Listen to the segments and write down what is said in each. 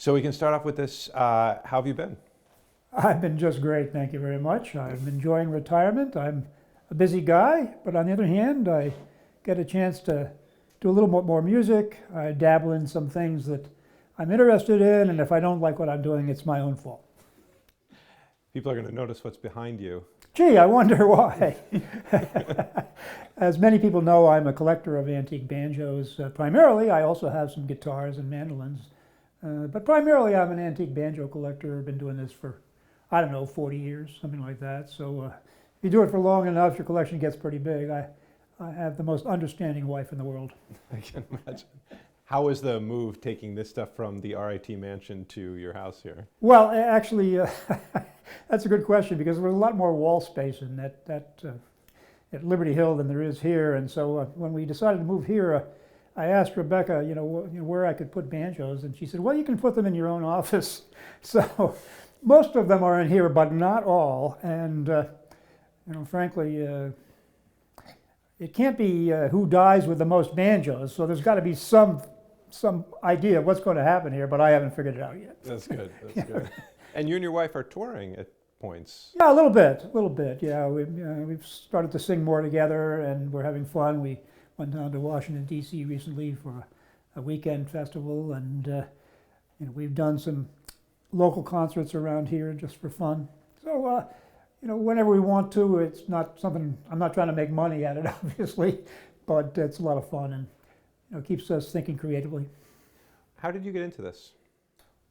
So we can start off with this. How have you been? I've been just great, thank you very much. I'm enjoying retirement. I'm a busy guy, but on the other hand, I get a chance to do a little more music. I dabble in some things that I'm interested in, and if I don't like what I'm doing, it's my own fault. People are going to notice what's behind you. Gee, I wonder why. As many people know, I'm a collector of antique banjos. Primarily, I also have some guitars and mandolins. But primarily, I'm an antique banjo collector. I've been doing this for, I don't know, 40 years, something like that. So if you do it for long enough, your collection gets pretty big. I have the most understanding wife in the world. I can imagine. How was the move taking this stuff from the RIT mansion to your house here? Well, actually, that's a good question because there was a lot more wall space in at Liberty Hill than there is here. And so when we decided to move here, I asked Rebecca, where I could put banjos, and she said, well, you can put them in your own office. So most of them are in here, but not all. And, frankly, it can't be who dies with the most banjos, so there's got to be some idea of what's going to happen here, but I haven't figured it out yet. That's good, that's good. And you and your wife are touring at points. Yeah, a little bit, yeah. We've started to sing more together, and we're having fun. We went down to Washington, D.C. recently for a weekend festival, and we've done some local concerts around here just for fun. So, whenever we want to, it's not something, I'm not trying to make money at it, obviously, but it's a lot of fun and keeps us thinking creatively. How did you get into this?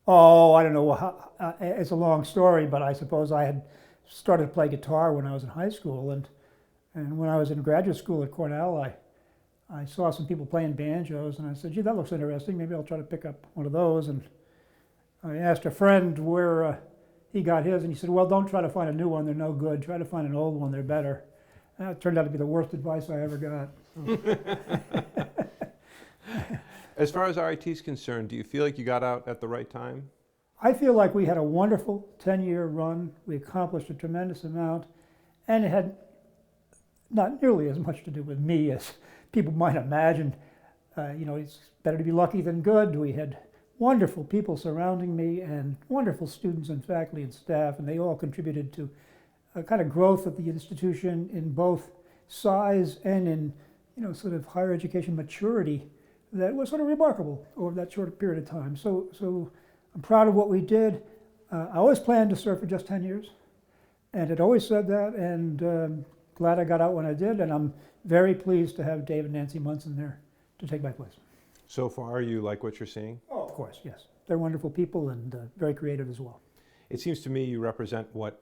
Oh, I don't know. It's a long story, but I suppose I had started to play guitar when I was in high school, and when I was in graduate school at Cornell, I saw some people playing banjos, and I said, gee, that looks interesting. Maybe I'll try to pick up one of those. And I asked a friend where he got his, and he said, well, don't try to find a new one. They're no good. Try to find an old one. They're better. And it turned out to be the worst advice I ever got. So. As far as RIT is concerned, do you feel like you got out at the right time? I feel like we had a wonderful 10-year run. We accomplished a tremendous amount, and it had not nearly as much to do with me as people might imagine. It's better to be lucky than good. We had wonderful people surrounding me and wonderful students and faculty and staff, and they all contributed to a kind of growth of the institution in both size and in, sort of higher education maturity that was sort of remarkable over that short period of time. So I'm proud of what we did. I always planned to serve for just 10 years, and had always said that, and glad I got out when I did, and I'm very pleased to have Dave and Nancy Munson there to take my place. So far, you like what you're seeing? Oh, of course, yes. They're wonderful people and very creative as well. It seems to me you represent what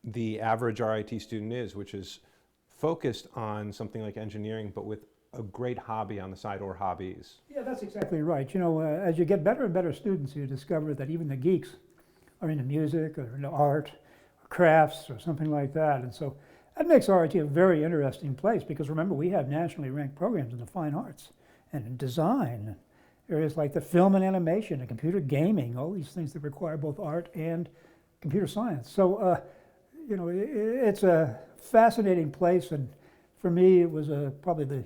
the average RIT student is, which is focused on something like engineering, but with a great hobby on the side or hobbies. Yeah, that's exactly right. As you get better and better students, you discover that even the geeks are into music or into art or crafts or something like that. And so that makes RIT a very interesting place because remember, we have nationally ranked programs in the fine arts and in design, areas like the film and animation and computer gaming, all these things that require both art and computer science. So, it's a fascinating place, and for me, it was probably the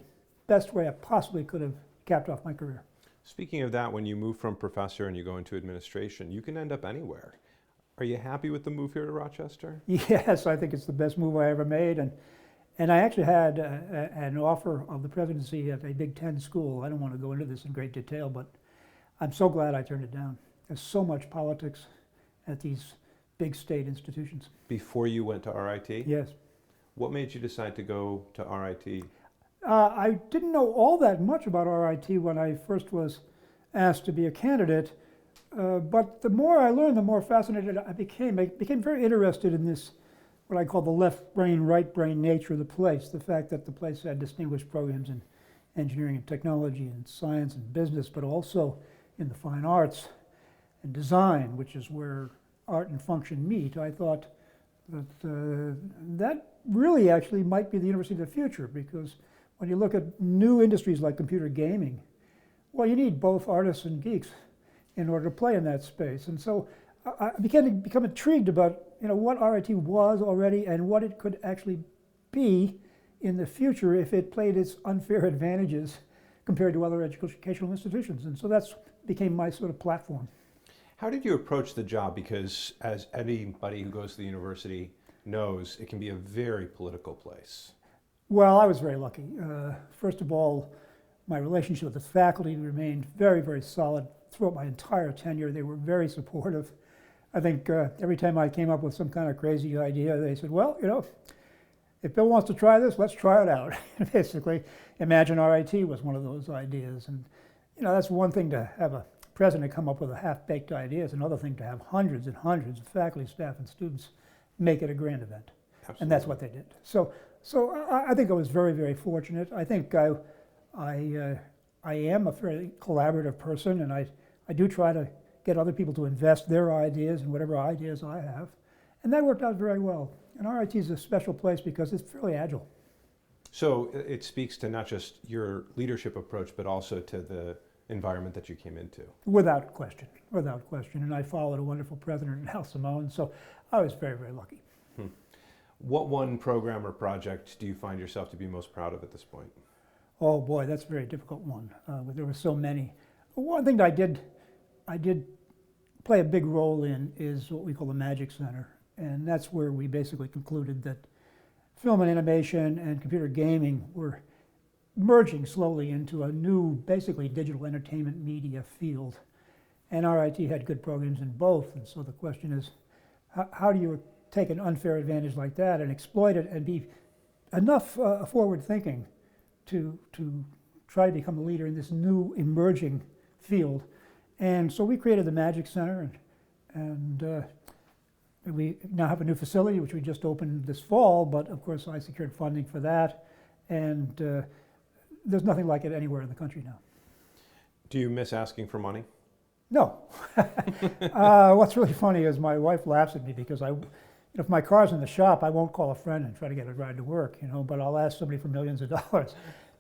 best way I possibly could have capped off my career. Speaking of that, when you move from professor and you go into administration, you can end up anywhere. Are you happy with the move here to Rochester? Yes, I think it's the best move I ever made, and I actually had an offer of the presidency at a Big Ten school. I don't want to go into this in great detail, but I'm so glad I turned it down. There's so much politics at these big state institutions. Before you went to RIT? Yes. What made you decide to go to RIT? I didn't know all that much about RIT when I first was asked to be a candidate, but the more I learned, the more fascinated I became. I became very interested in this, what I call the left brain, right brain nature of the place, the fact that the place had distinguished programs in engineering and technology and science and business, but also in the fine arts and design, which is where art and function meet. I thought that that really actually might be the university of the future, because when you look at new industries like computer gaming, well, you need both artists and geeks in order to play in that space. And so I began to become intrigued about what RIT was already and what it could actually be in the future if it played its unfair advantages compared to other educational institutions. And so that's became my sort of platform. How did you approach the job? Because as anybody who goes to the university knows, it can be a very political place. Well, I was very lucky. First of all, my relationship with the faculty remained very, very solid throughout my entire tenure. They were very supportive. I think every time I came up with some kind of crazy idea, they said, well, if Bill wants to try this, let's try it out. Basically, Imagine RIT was one of those ideas. And, that's one thing to have a president come up with a half-baked idea. It's another thing to have hundreds and hundreds of faculty, staff, and students make it a grand event. Absolutely. And that's what they did. So I think I was very, very fortunate. I think I am a very collaborative person, and I do try to get other people to invest their ideas in whatever ideas I have. And that worked out very well. And RIT is a special place because it's fairly agile. So it speaks to not just your leadership approach, but also to the environment that you came into. Without question, without question. And I followed a wonderful president, Al Simone, so I was very, very lucky. What one program or project do you find yourself to be most proud of at this point? Oh boy, that's a very difficult one. There were so many. One thing that I did play a big role in is what we call the Magic Center. And that's where we basically concluded that film and animation and computer gaming were merging slowly into a new, basically digital entertainment media field. And RIT had good programs in both. And so the question is, how do you take an unfair advantage like that and exploit it and be enough forward thinking to try to become a leader in this new emerging field? And so we created the Magic Center, and we now have a new facility which we just opened this fall, but of course I secured funding for that, and there's nothing like it anywhere in the country now. Do you miss asking for money? No. What's really funny is my wife laughs at me because if my car's in the shop, I won't call a friend and try to get a ride to work, but I'll ask somebody for millions of dollars.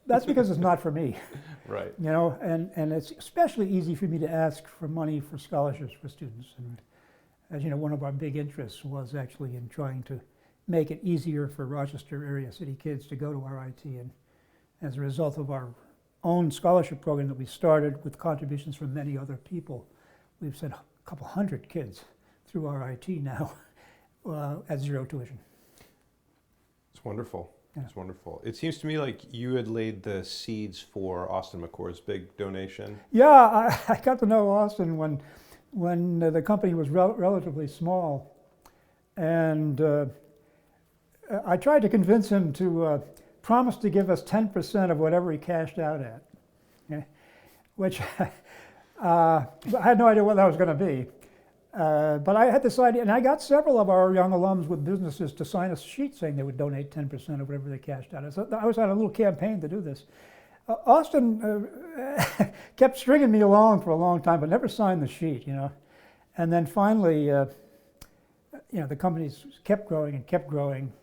That's because it's not for me. Right. And it's especially easy for me to ask for money for scholarships for students. And as you know, one of our big interests was actually in trying to make it easier for Rochester area city kids to go to RIT. And as a result of our own scholarship program that we started with contributions from many other people, we've sent a couple hundred kids through RIT now at zero tuition. It's wonderful. Yeah. It's wonderful. It seems to me like you had laid the seeds for Austin McCords' big donation. Yeah, I got to know Austin when the company was relatively small, and I tried to convince him to promise to give us 10% of whatever he cashed out at, okay? Which I had no idea what that was going to be. But I had this idea, and I got several of our young alums with businesses to sign a sheet saying they would donate 10% of whatever they cashed out. So I was on a little campaign to do this. Austin kept stringing me along for a long time, but never signed the sheet, And then finally, the companies kept growing and kept growing.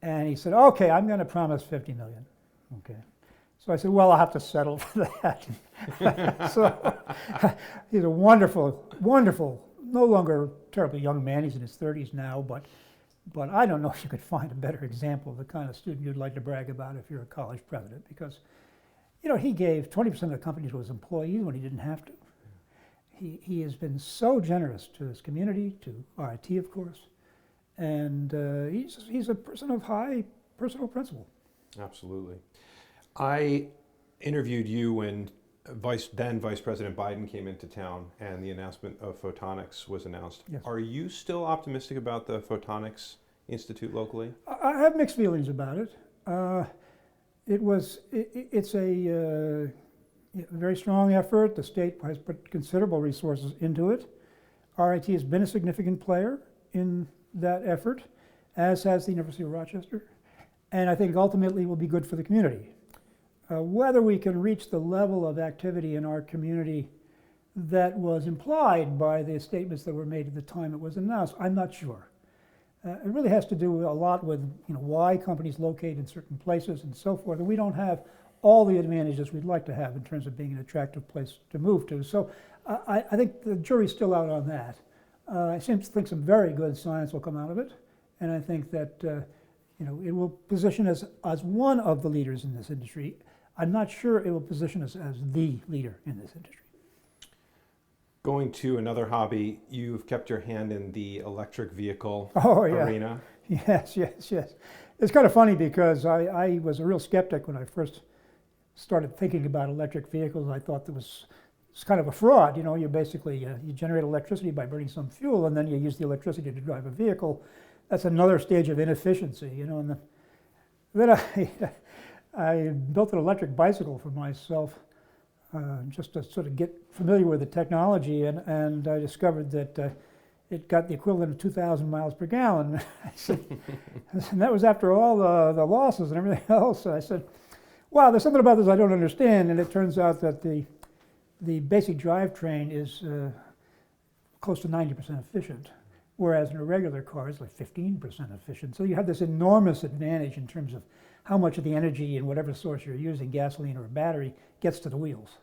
And he said, okay, I'm going to promise $50 million. Okay. So I said, well, I'll have to settle for that. So he's a wonderful, wonderful, no longer terribly young man. He's in his 30s now, but I don't know if you could find a better example of the kind of student you'd like to brag about if you're a college president, because he gave 20% of the company to his employees when he didn't have to. He has been so generous to his community, to RIT, of course, and he's a person of high personal principle. Absolutely. I interviewed you when then Vice President Biden came into town and the announcement of photonics was announced. Yes. Are you still optimistic about the Photonics Institute locally? I have mixed feelings about it. It's a very strong effort. The state has put considerable resources into it. RIT has been a significant player in that effort, as has the University of Rochester, and I think ultimately will be good for the community. Whether we can reach the level of activity in our community that was implied by the statements that were made at the time it was announced, I'm not sure. It really has to do a lot with why companies locate in certain places and so forth, and we don't have all the advantages we'd like to have in terms of being an attractive place to move to. So I think the jury's still out on that. I think some very good science will come out of it, and I think that it will position us as one of the leaders in this industry. I'm not sure it will position us as the leader in this industry. Going to another hobby, you've kept your hand in the electric vehicle Oh, yeah. arena. Yes, yes, yes. It's kind of funny because I was a real skeptic when I first started thinking about electric vehicles. I thought it's kind of a fraud. You know, you basically you generate electricity by burning some fuel, and then you use the electricity to drive a vehicle. That's another stage of inefficiency, you know. And then I built an electric bicycle for myself just to sort of get familiar with the technology, and I discovered that it got the equivalent of 2,000 miles per gallon. And that was after all the losses and everything else. So I said, wow, there's something about this I don't understand. And it turns out that the basic drivetrain is close to 90% efficient, whereas in a regular car it's like 15% efficient. So you have this enormous advantage in terms of how much of the energy in whatever source you're using, gasoline or a battery, gets to the wheels.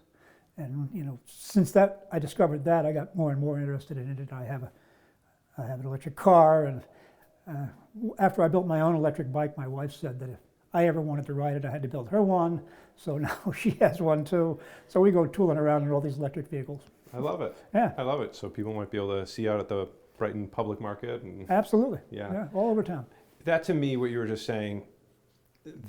And you know, since that I discovered that, I got more and more interested in it. I have an electric car, and after I built my own electric bike, my wife said that if I ever wanted to ride it, I had to build her one. So now she has one too. So we go tooling around in all these electric vehicles. I love it. Yeah. I love it. So people might be able to see out at the Brighton public market. And Absolutely. yeah, all over town. that to me, what you were just saying,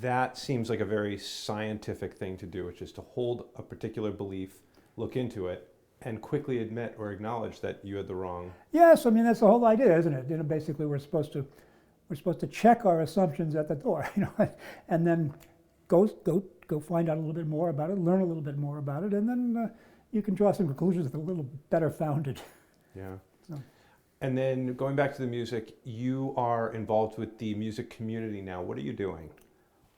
that seems like a very scientific thing to do, which is to hold a particular belief, look into it, and quickly admit or acknowledge that you had the wrong. Yes, I mean that's the whole idea, isn't it? You know, basically we're supposed to check our assumptions at the door, you know, and then go find out a little bit more about it, learn a little bit more about it, and then you can draw some conclusions that are a little better founded. Yeah. So. And then going back to the music, you are involved with the music community now. What are you doing?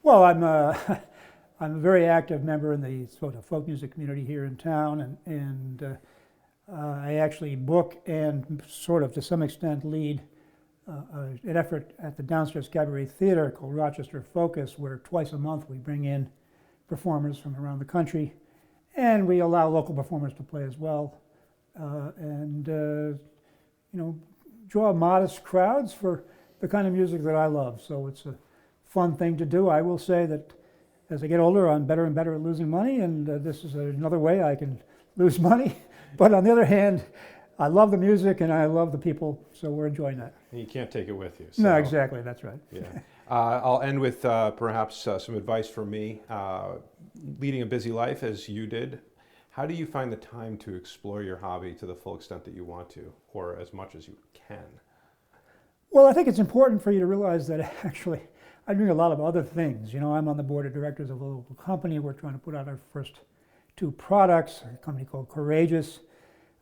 Well, I'm a very active member in the sort of folk music community here in town, and I actually book and sort of to some extent lead an effort at the Downstairs Cabaret Theater called Rochester Focus, where twice a month we bring in performers from around the country, and we allow local performers to play as well, and you know, draw modest crowds for the kind of music that I love. So it's a fun thing to do. I will say that as I get older, I'm better and better at losing money, and this is another way I can lose money. But on the other hand, I love the music and I love the people, so we're enjoying that. And you can't take it with you. So. No, exactly, that's right. Yeah. I'll end with perhaps some advice for me. Leading a busy life as you did, how do you find the time to explore your hobby to the full extent that you want to, or as much as you can? Well, I think it's important for you to realize that actually I'm doing a lot of other things. You know, I'm on the board of directors of a local company. We're trying to put out our first 2 products, a company called Courageous.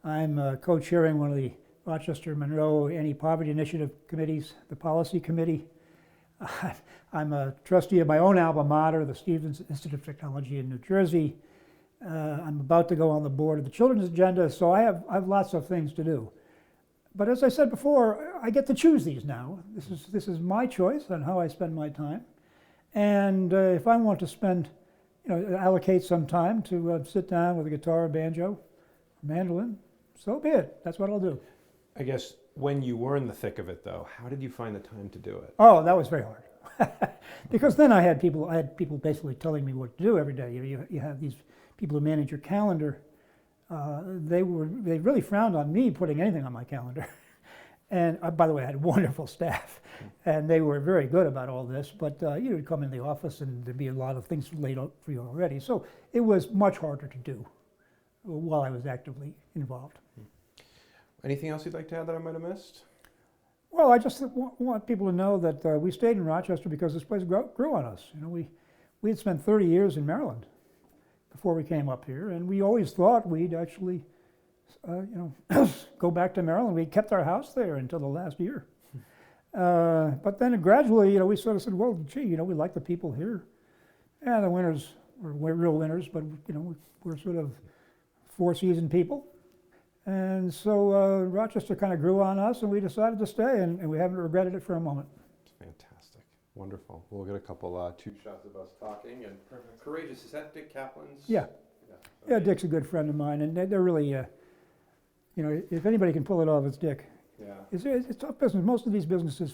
I'm co-chairing one of the Rochester Monroe Anti-Poverty Initiative committees, the policy committee. I'm a trustee of my own alma mater, the Stevens Institute of Technology in New Jersey. I'm about to go on the board of the Children's Agenda, so I have lots of things to do. But as I said before, I get to choose these now. This is my choice on how I spend my time. And if I want to spend, you know, allocate some time to sit down with a guitar, banjo, mandolin, so be it. That's what I'll do. I guess when you were in the thick of it, though, how did you find the time to do it? Oh, that was very hard. Because then I had people basically telling me what to do every day. You have these people who manage your calendar. They really frowned on me putting anything on my calendar. And by the way, I had a wonderful staff, and they were very good about all this. But you would come in the office, and there'd be a lot of things laid out for you already. So it was much harder to do while I was actively involved. Anything else you'd like to add that I might have missed? Well, I just want people to know that we stayed in Rochester because this place grew on us. You know, we had spent 30 years in Maryland before we came up here, and we always thought we'd actually, you know, go back to Maryland. We kept our house there until the last year. But then gradually, you know, we sort of said, well, gee, you know, we like the people here. Yeah, the winters were real winters, but, you know, we're sort of 4-season people. And so Rochester kind of grew on us, and we decided to stay, and we haven't regretted it for a moment. Fantastic. Wonderful. We'll get a couple 2 shots of us talking. And perfect. Courageous, is that Dick Kaplan's? Yeah. Yeah, Dick's a good friend of mine, and they're really, you know, if anybody can pull it off, it's Dick. Yeah. It's tough business. Most of these businesses